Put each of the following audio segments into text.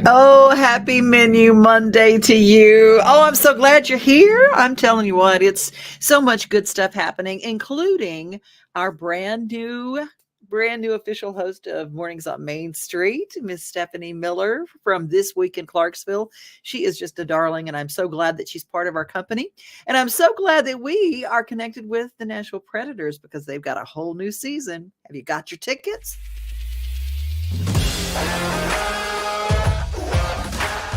Oh, happy Menu Monday to you. Oh, I'm so glad you're here. I'm telling you what, it's so much good stuff happening, including our brand new official host of Mornings on Main Street, Miss Stephanie Miller from This Week in Clarksville. She is just a darling, and I'm so glad that she's part of our company. And I'm so glad that we are connected with the Nashville Predators because they've got a whole new season. Have you got your tickets?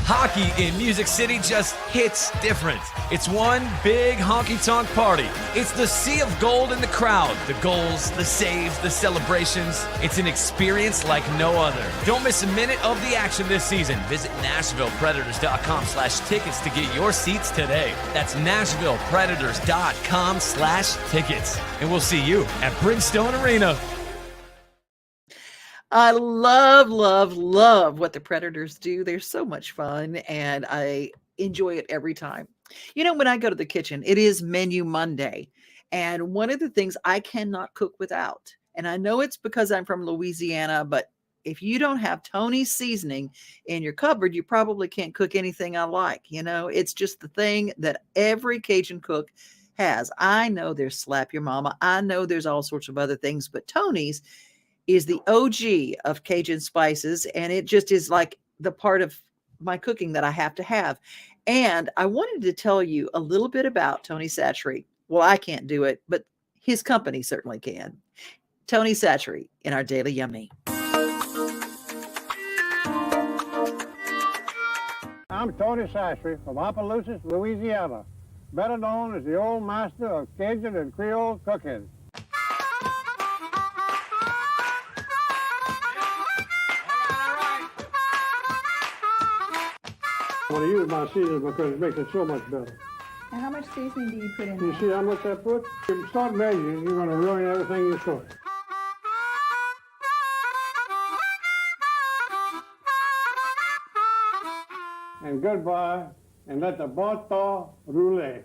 Hockey in Music City just hits different. It's one big honky-tonk party. It's the sea of gold in the crowd. The goals, the saves, the celebrations. It's an experience like no other. Don't miss a minute of the action this season. Visit NashvillePredators.com/tickets to get your seats today. That's NashvillePredators.com/tickets. And we'll see you at Bridgestone Arena. I love what the Predators do. They're so much fun, and I enjoy it every time. When I go to the kitchen, it is Menu Monday, and one of the things I cannot cook without, and I know it's because I'm from Louisiana, but if you don't have Tony's seasoning in your cupboard, you probably can't cook anything I like. It's just the thing that every Cajun cook has. I know there's Slap Your Mama. I know there's all sorts of other things, but Tony's is the OG of Cajun spices, and it just is like the part of my cooking that I have to have. And I wanted to tell you a little bit about Tony Satchery. Well, I can't do it, but his company certainly can. Tony Satchery in our Daily Yummy. I'm Tony Satchery from Opelousas, Louisiana, better known as the old master of Cajun and Creole cooking. I want to use my seasoning because it makes it so much better. And how much seasoning do you put in You there? see how much I put? If you start measuring, you're going to ruin everything you cook. And goodbye, and let the bon temps roule.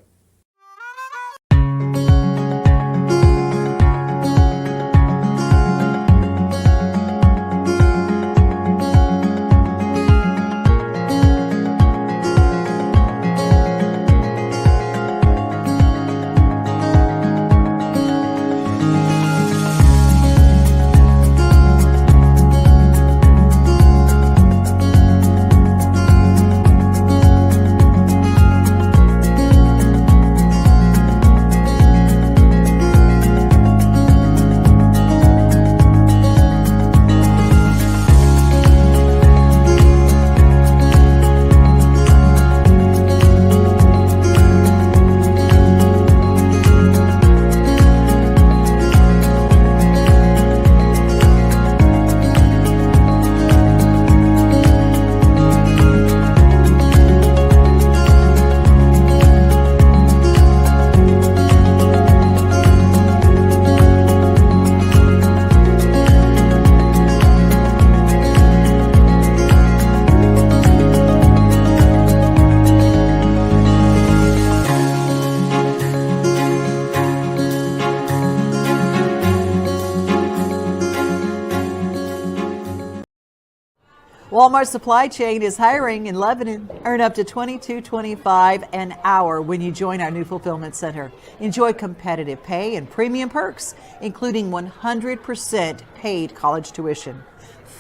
Walmart Supply Chain is hiring in Lebanon. Earn up to $22.25 an hour when you join our new fulfillment center. Enjoy competitive pay and premium perks, including 100% paid college tuition,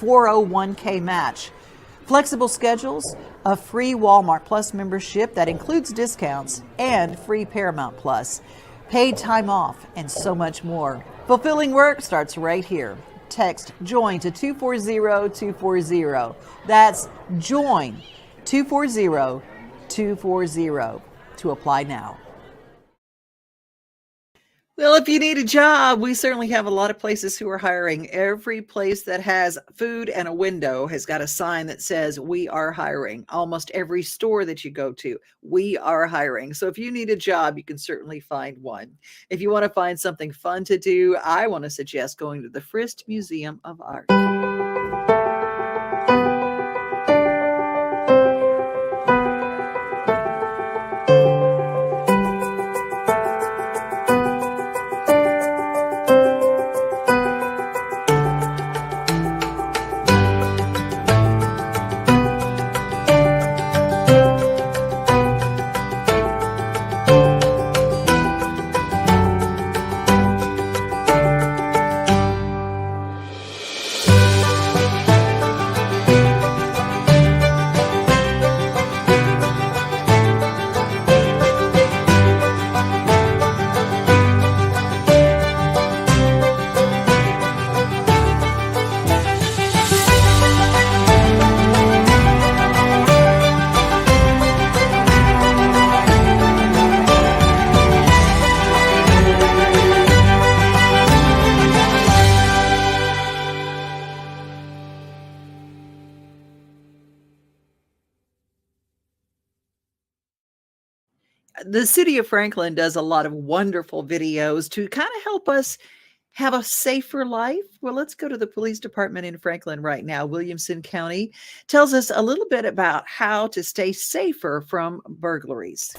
401k match, flexible schedules, a free Walmart Plus membership that includes discounts, and free Paramount Plus, paid time off, and so much more. Fulfilling work starts right here. Text JOIN to 240-240. That's JOIN 240-240 to apply now. Well, if you need a job, we certainly have a lot of places who are hiring. Every place that has food and a window has got a sign that says, "We are hiring." Almost every store that you go to, we are hiring. So if you need a job, you can certainly find one. If you want to find something fun to do, I want to suggest going to the Frist Museum of Art. the city of Franklin does a lot of wonderful videos to kind of help us have a safer life. Well, let's go to the police department in Franklin right now. Williamson County tells us a little bit about how to stay safer from burglaries.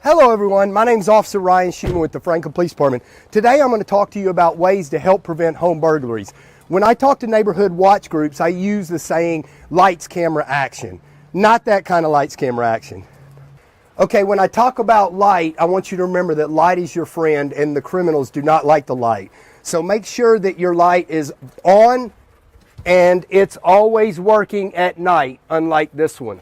Hello everyone, my name is Officer Ryan Schumann with the Franklin Police Department. Today I'm going to talk to you about ways to help prevent home burglaries. When I talk to neighborhood watch groups, I use the saying lights, camera, action. Not that kind of lights, camera, action. Okay, when I talk about light, I want you to remember that light is your friend and the criminals do not like the light. So make sure that your light is on and it's always working at night, unlike this one.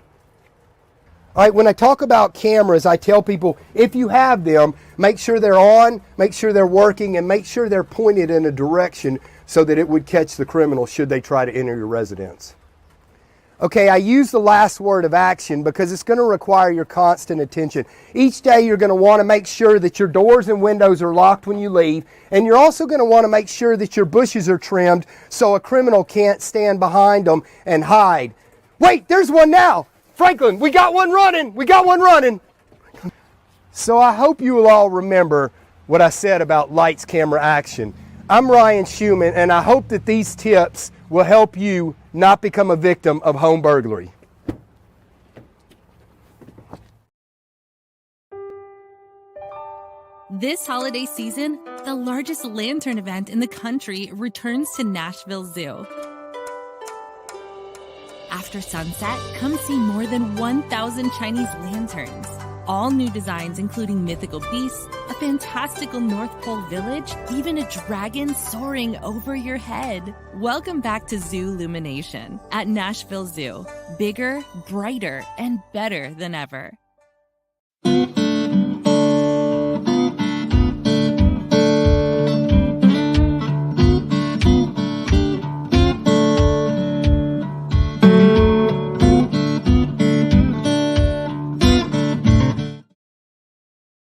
All right, when I talk about cameras, I tell people if you have them, make sure they're on, make sure they're working, and make sure they're pointed in a direction so that it would catch the criminal should they try to enter your residence. Okay, I use the last word of action because it's going to require your constant attention. Each day you're going to want to make sure that your doors and windows are locked when you leave, and you're also going to want to make sure that your bushes are trimmed so a criminal can't stand behind them and hide. Wait, there's one now! Franklin, we got one running! We got one running! So I hope you will all remember what I said about lights, camera, action. I'm Ryan Schumann, and I hope that these tips will help you not become a victim of home burglary. This holiday season, the largest lantern event in the country returns to Nashville Zoo. After sunset, come see more than 1,000 Chinese lanterns. All new designs including mythical beasts, a fantastical North Pole village, even a dragon soaring over your head. Welcome back to Zoo Illumination at Nashville Zoo. Bigger, brighter, and better than ever.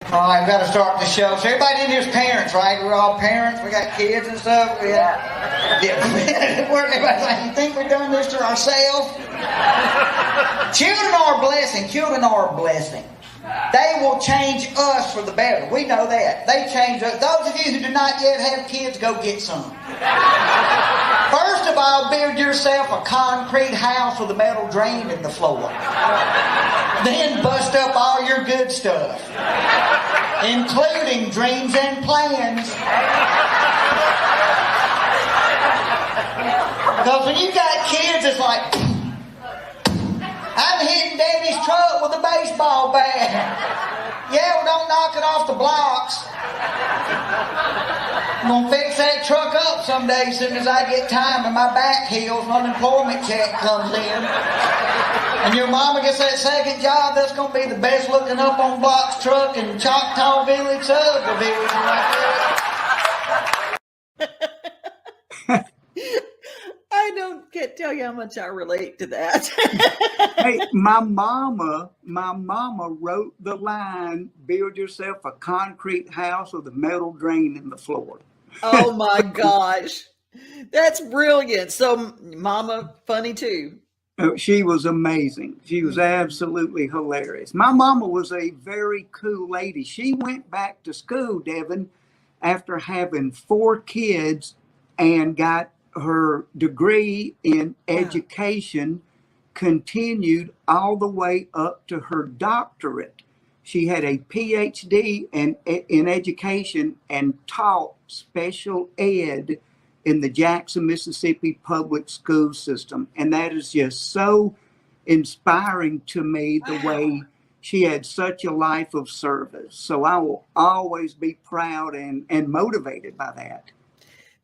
All right, we've got to start the show. So everybody in here's parents, right? We're all parents. We got kids and stuff. Everybody's like, you think we've done this to ourselves? Children are a blessing. Children are a blessing. They will change us for the better. We know that. They change us. Those of you who do not yet have kids, go get some. First of all, build yourself a concrete house with a metal drain in the floor. Then bust up all your good stuff, including dreams and plans. Because when you got kids, it's like, I'm hitting Daddy's truck with a baseball bat. Yeah, well, don't knock it off the blocks. I'm going to fix that truck up someday as soon as I get time and my back heals and unemployment check comes in. And your mama gets that second job, that's going to be the best looking up on blocks truck in Choctaw Village, Subdivision right there. I can't tell you how much I relate to that. Hey, my mama wrote the line, build yourself a concrete house with a metal drain in the floor. Oh my gosh. That's brilliant. So mama, funny too. She was amazing. She was absolutely hilarious. My mama was a very cool lady. She went back to school, Devin, after having 4 kids and got her degree in education, continued all the way up to her doctorate. She had a PhD in education and taught special ed in the Jackson, Mississippi public school system. And that is just so inspiring to me, the way she had such a life of service. So I will always be proud and motivated by that.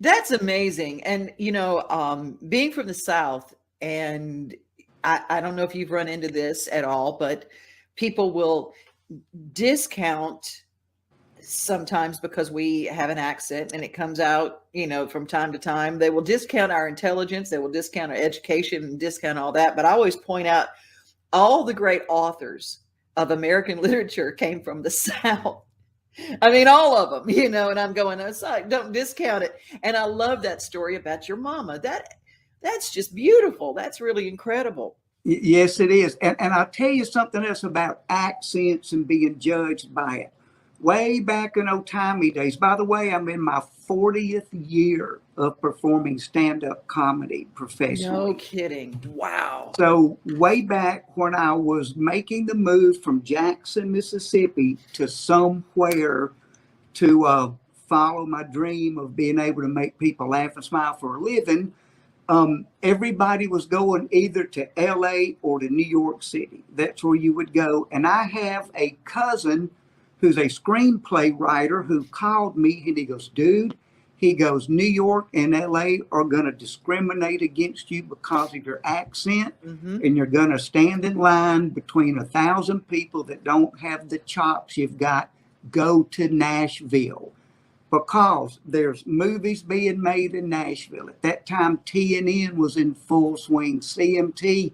That's amazing. And, being from the South, and I don't know if you've run into this at all, but people will discount sometimes because we have an accent and it comes out, from time to time. They will discount our intelligence. They will discount our education and discount all that. But I always point out all the great authors of American literature came from the South. I mean, all of them, and I'm going, don't discount it. And I love that story about your mama. That's just beautiful. That's really incredible. Yes, it is. And I'll tell you something else about accents and being judged by it. Way back in old timey days, by the way, I'm in my 40th year of performing stand-up comedy No professionally. kidding. Wow. So way back when I was making the move from Jackson, Mississippi to somewhere to follow my dream of being able to make people laugh and smile for a living, everybody was going either to LA or to New York City. That's where you would go. And I have a cousin who's a screenplay writer who called me and he goes, dude, he goes, New York and LA are going to discriminate against you because of your accent. And you're going to stand in line between 1,000 people that don't have the chops you've got. Go to Nashville. Because there's movies being made in Nashville. At that time, TNN was in full swing. CMT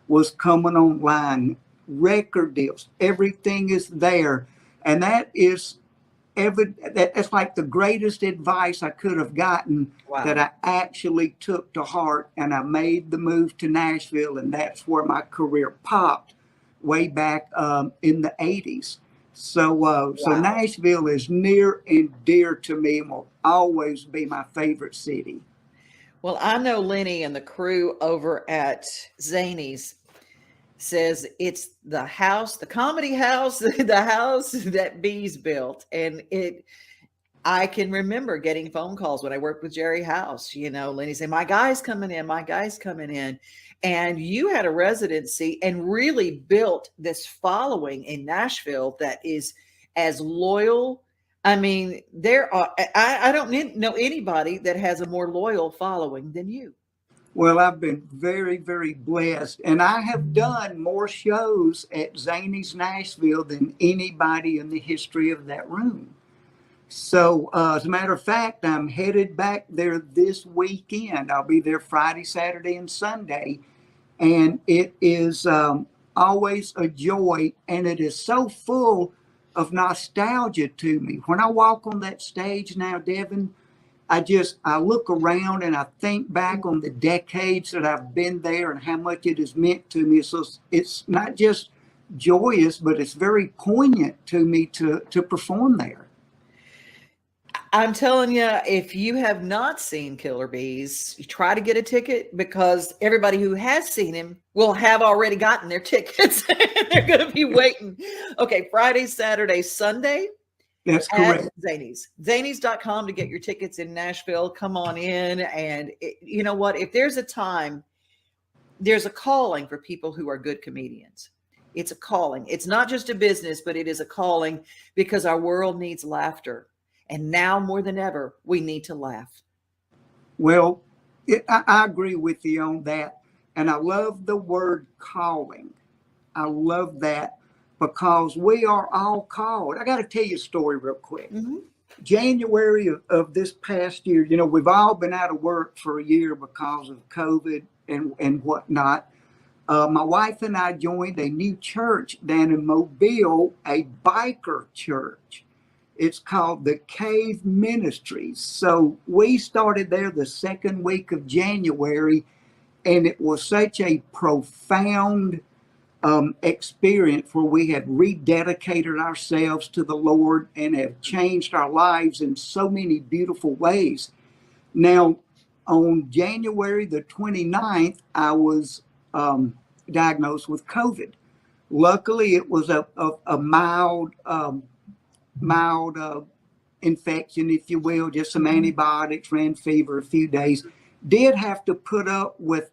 was coming online. Record deals. Everything is there. And that is that's like the greatest advice I could have gotten. Wow. That I actually took to heart. And I made the move to Nashville. And that's where my career popped way back in the 80s. So Nashville is near and dear to me and will always be my favorite city. Well, I know Lenny and the crew over at Zany's says it's the house, the comedy house, the house that BEAZ built. And I can remember getting phone calls when I worked with Jerry House, Lenny saying, my guy's coming in. And you had a residency and really built this following in Nashville that is as loyal. I mean, I don't know anybody that has a more loyal following than you. Well, I've been very, very blessed. And I have done more shows at Zany's Nashville than anybody in the history of that room. So as a matter of fact, I'm headed back there this weekend. I'll be there Friday, Saturday, and Sunday. And it is always a joy, and it is so full of nostalgia to me. When I walk on that stage now, Devin, I look around and I think back on the decades that I've been there and how much it has meant to me. So it's not just joyous, but it's very poignant to me to perform there. I'm telling you, if you have not seen Killer BEAZ, you try to get a ticket because everybody who has seen him will have already gotten their tickets. They're going to be waiting. Okay, Friday, Saturday, Sunday. That's correct. Zany's. Zany's.com to get your tickets in Nashville. Come on in. And you know what? If there's a time, there's a calling for people who are good comedians. It's a calling. It's not just a business, but it is a calling because our world needs laughter. And now more than ever, we need to laugh. Well, I agree with you on that. And I love the word calling. I love that because we are all called. I got to tell you a story real quick. January of this past year, we've all been out of work for a year because of COVID and whatnot. My wife and I joined a new church down in Mobile, a biker church. It's called the Cave Ministries. So we started there the second week of January, and it was such a profound experience where we had rededicated ourselves to the Lord and have changed our lives in so many beautiful ways. Now, on January the 29th, I was diagnosed with COVID. Luckily, it was a mild infection, if you will, just some antibiotics, ran fever a few days. Did have to put up with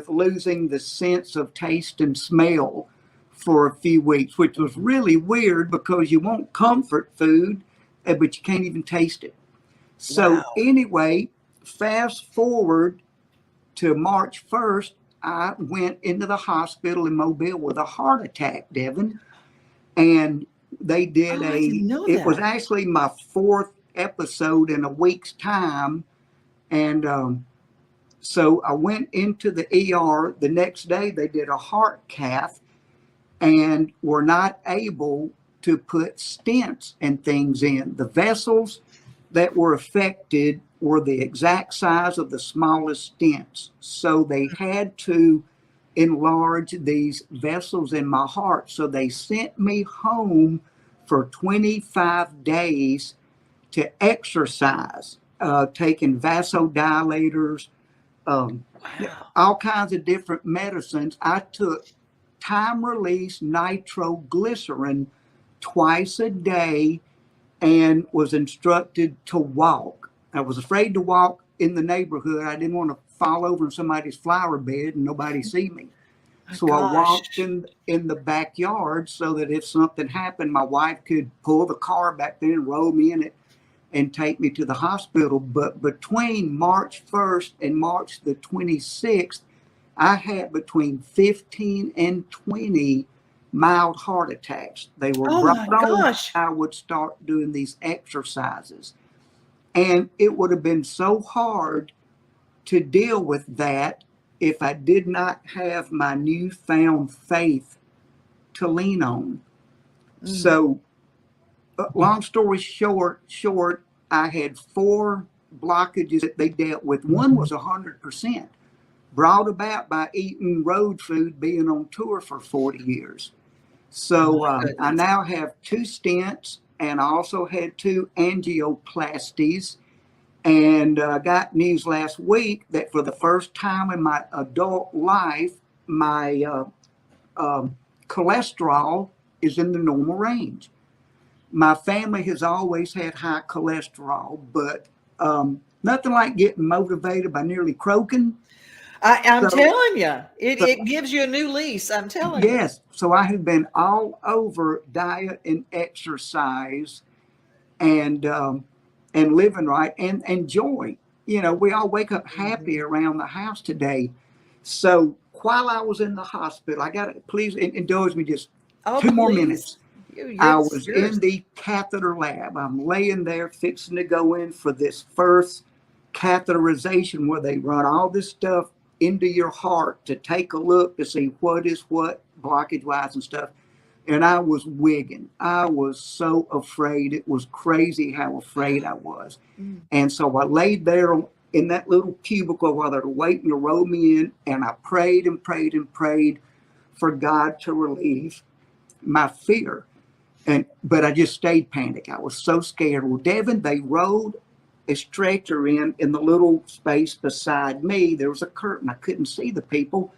losing the sense of taste and smell for a few weeks, which was really weird because you want comfort food, but you can't even taste it. So anyway, fast forward to March 1st, I went into the hospital in Mobile with a heart attack, Devin, and they did it was actually my 4th episode in a week's time. And so I went into the ER. The next day they did a heart cath and were not able to put stents and things in. The vessels that were affected were the exact size of the smallest stents. So they had to enlarge these vessels in my heart. So they sent me home for 25 days to exercise, taking vasodilators, all kinds of different medicines. I took time-release nitroglycerin twice a day and was instructed to walk. I was afraid to walk in the neighborhood. I didn't want to fall over in somebody's flower bed and nobody see me. So I walked in the backyard so that if something happened, my wife could pull the car back there and roll me in it and take me to the hospital. But between March 1st and March the 26th, I had between 15 and 20 mild heart attacks. They were brought on. I would start doing these exercises. And it would have been so hard to deal with that if I did not have my newfound faith to lean on. So, long story short, I had 4 blockages that they dealt with. One was 100%, brought about by eating road food, being on tour for 40 years. So I now have 2 stents, and I also had 2 angioplasties. And I got news last week that for the first time in my adult life, my cholesterol is in the normal range. My family has always had high cholesterol, but nothing like getting motivated by nearly croaking. I'm telling you, it gives you a new lease. I'm telling you. Yes. So I have been all over diet and exercise and living right and joy. You know, we all wake up happy around the house today. So while I was in the hospital, I got to please indulge me just 2 more minutes. I was in the catheter lab. I'm laying there fixing to go in for this first catheterization where they run all this stuff into your heart to take a look to see what is what blockage wise and stuff. And I was wigging. I was so afraid. It was crazy how afraid I was. And so I laid there in that little cubicle while they were waiting to roll me in, and I prayed and prayed and prayed for God to relieve my fear. But I just stayed panicked. I was so scared. Well, Devin, they rolled a stretcher in the little space beside me. There was a curtain. I couldn't see the people.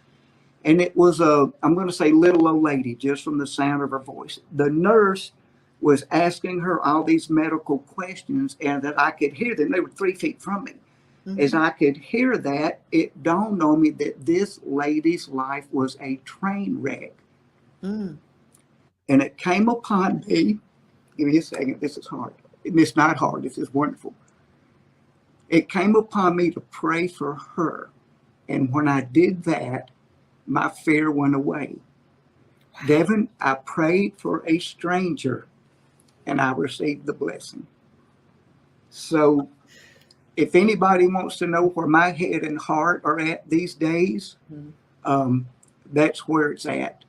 And it was I'm going to say little old lady, just from the sound of her voice. The nurse was asking her all these medical questions, and that I could hear them. They were 3 feet from me. As I could hear that, it dawned on me that this lady's life was a train wreck. And it came upon me. Give me a second. This is hard. It's not hard. This is wonderful. It came upon me to pray for her. And when I did that, my fear went away. Devin, I prayed for a stranger and I received the blessing. So if anybody wants to know where my head and heart are at these days, that's where it's at.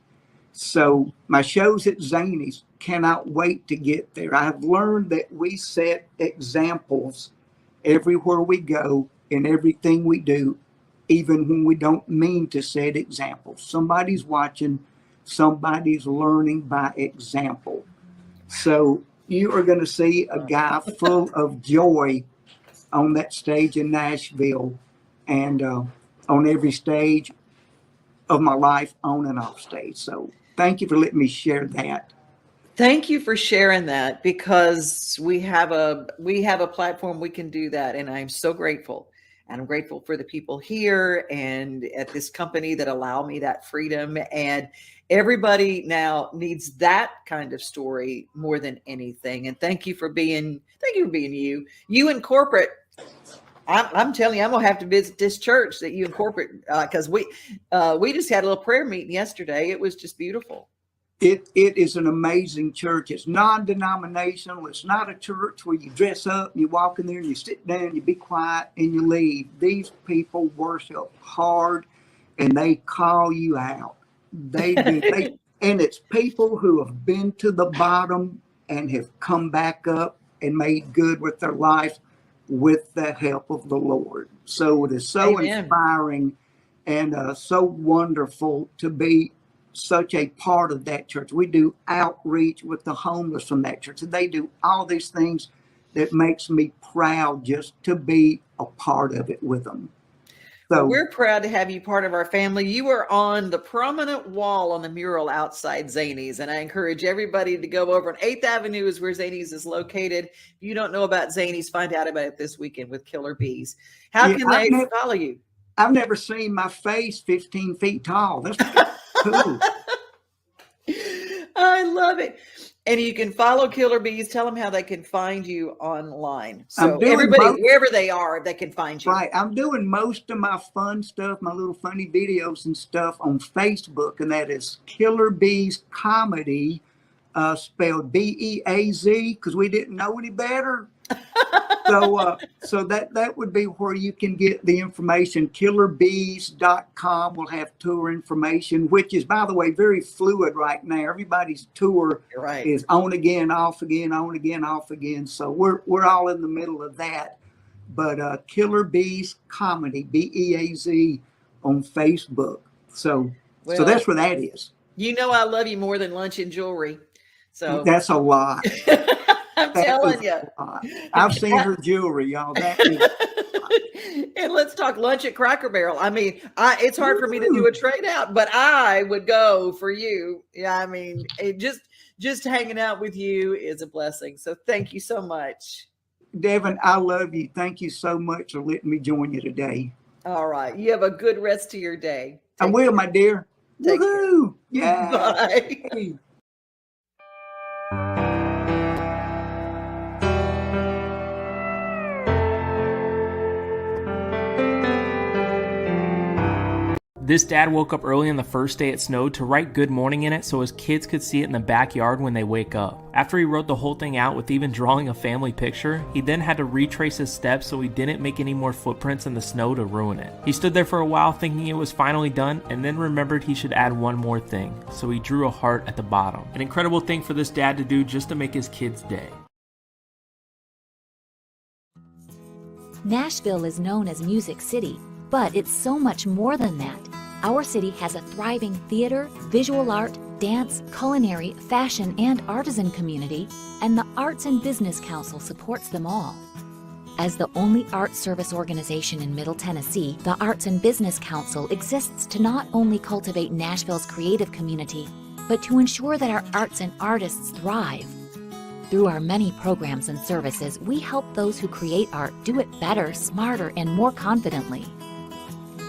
So my shows at Zany's, cannot wait to get there. I've learned that we set examples everywhere we go in everything we do, even when we don't mean to set examples. Somebody's watching, somebody's learning by example. So you are going to see a guy full of joy on that stage in Nashville and on every stage of my life, on and off stage. So thank you for letting me share that. Thank you for sharing that, because we have a platform we can do that, and I'm so grateful. And I'm grateful for the people here and at this company that allow me that freedom. And everybody now needs that kind of story more than anything. And thank you for being you. You in corporate. I'm telling you, I'm gonna have to visit this church that you in corporate, because we just had a little prayer meeting yesterday. It was just beautiful. It is an amazing church. It's non-denominational. It's not a church where you dress up and you walk in there and you sit down, you be quiet and you leave. These people worship hard and they call you out. They do. And it's people who have been to the bottom and have come back up and made good with their life with the help of the Lord. So it is so inspiring and so wonderful to be such a part of that church. We do outreach with the homeless from that church, and they do all these things that makes me proud just to be a part of it with them. Well, So we're proud to have you part of our family. You are on the prominent wall on the mural outside Zany's, and I encourage everybody to go over on 8th Avenue is where Zany's is located. If you don't know about Zany's, find out about it this weekend with Killer BEAZ. How yeah, can they follow you? I've never seen my face 15 feet tall. That's cool. I love it. And you can follow Killer BEAZ. Tell them how they can find you online. I'm So doing everybody, both. wherever they are, they can find you. Right. I'm doing most of my fun stuff, my little funny videos and stuff on Facebook, and that is Killer BEAZ Comedy, spelled BEAZ, because we didn't know any better. So that would be where you can get the information. KillerBeaz.com will have tour information, which is, by the way, very fluid right now. Everybody's tour is on again, off again, on again, off again. So we're all in the middle of that. But Killer BEAZ Comedy, BEAZ, on Facebook. So that's where that is. You know I love you more than lunch and jewelry. So that's a lot. I'm telling you. I've seen her jewelry, y'all. That is. And let's talk lunch at Cracker Barrel. I mean, it's hard for me to do a trade out, but I would go for you. Yeah, I mean, just hanging out with you is a blessing. So thank you so much. Devin, I love you. Thank you so much for letting me join you today. All right. You have a good rest of your day. I will, my dear. Woohoo! Yeah. Bye. Hey. This dad woke up early on the first day it snowed to write good morning in it so his kids could see it in the backyard when they wake up. After he wrote the whole thing out with even drawing a family picture, he then had to retrace his steps so he didn't make any more footprints in the snow to ruin it. He stood there for a while thinking it was finally done and then remembered he should add one more thing, so he drew a heart at the bottom. An incredible thing for this dad to do just to make his kids' day. Nashville is known as Music City, but it's so much more than that. Our city has a thriving theater, visual art, dance, culinary, fashion, and artisan community, and the Arts and Business Council supports them all. As the only arts service organization in Middle Tennessee, the Arts and Business Council exists to not only cultivate Nashville's creative community, but to ensure that our arts and artists thrive. Through our many programs and services, we help those who create art do it better, smarter, and more confidently.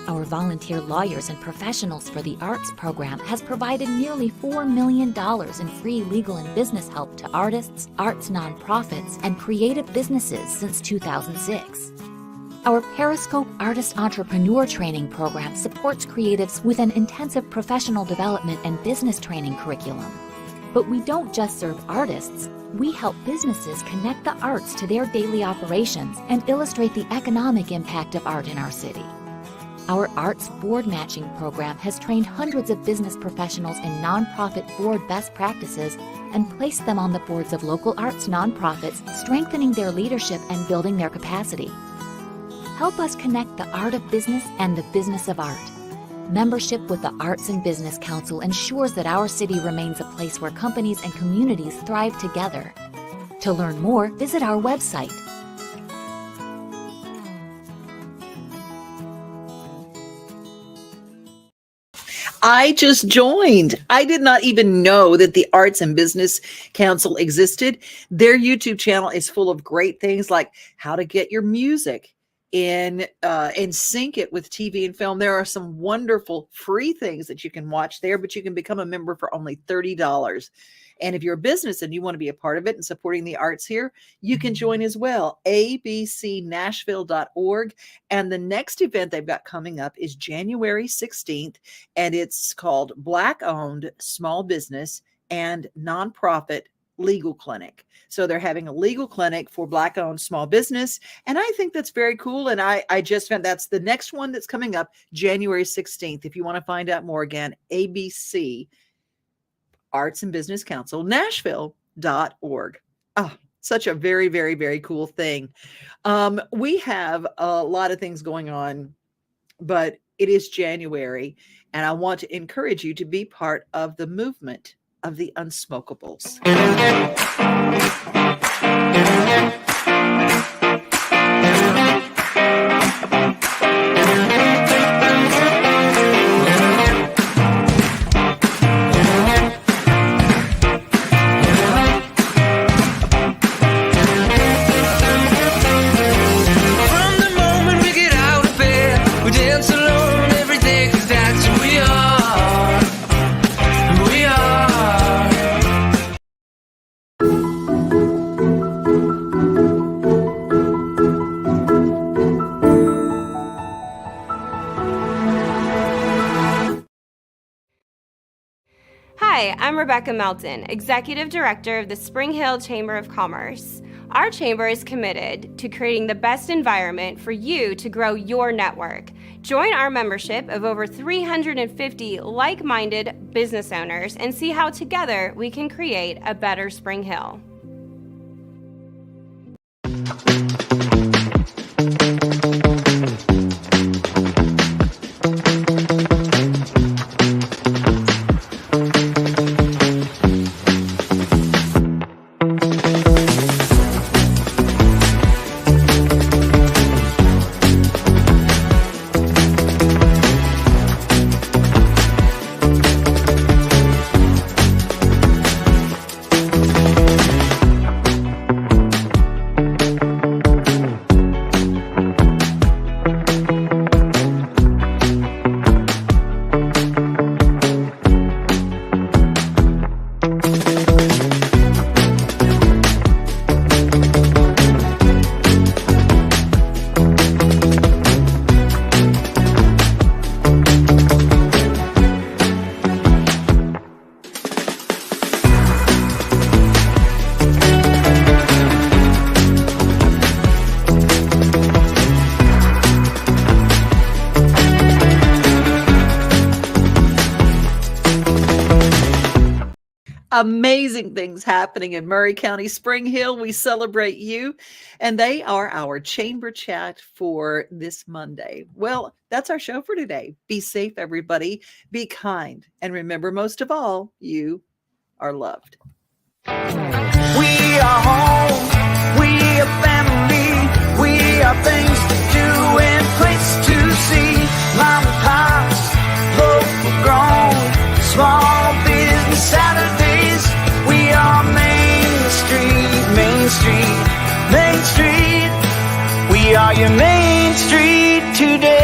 Our volunteer lawyers and professionals for the arts program has provided nearly $4 million in free legal and business help to artists, arts nonprofits, and creative businesses since 2006. Our Periscope Artist Entrepreneur Training Program supports creatives with an intensive professional development and business training curriculum. But we don't just serve artists. We help businesses connect the arts to their daily operations and illustrate the economic impact of art in our city. Our Arts Board Matching Program has trained hundreds of business professionals in nonprofit board best practices and placed them on the boards of local arts nonprofits, strengthening their leadership and building their capacity. Help us connect the art of business and the business of art. Membership with the Arts and Business Council ensures that our city remains a place where companies and communities thrive together. To learn more, visit our website. I just joined. I did not even know that the Arts and Business Council existed. Their YouTube channel is full of great things like how to get your music in and sync it with TV and film. There are some wonderful free things that you can watch there, but you can become a member for only $30. And if you're a business and you want to be a part of it and supporting the arts here, you can join as well. abcnashville.org. And the next event they've got coming up is January 16th, and it's called Black-Owned Small Business and Nonprofit Legal Clinic. So they're having a legal clinic for Black-owned small business. And I think that's very cool. And I just found that's the next one that's coming up January 16th. If you want to find out more, again, ABC Arts and Business Council, Nashville.org. Oh, such a very, very, very cool thing. We have a lot of things going on, but It is January, and I want to encourage you to be part of the movement of the unsmokables. Hi, I'm Rebecca Melton, Executive Director of the Spring Hill Chamber of Commerce. Our chamber is committed to creating the best environment for you to grow your network. Join our membership of over 350 like-minded business owners and see how together we can create a better Spring Hill. Amazing things happening in Murray County, Spring Hill. We celebrate you, and they are our chamber chat for this Monday. Well, that's our show for today. Be safe, everybody. Be kind. And remember, most of all, you are loved. We are home. We are family. We are things to do and place to see. Mom and pops, local grown, small business Saturdays. We are Main Street, Main Street, Main Street. We are your Main Street today.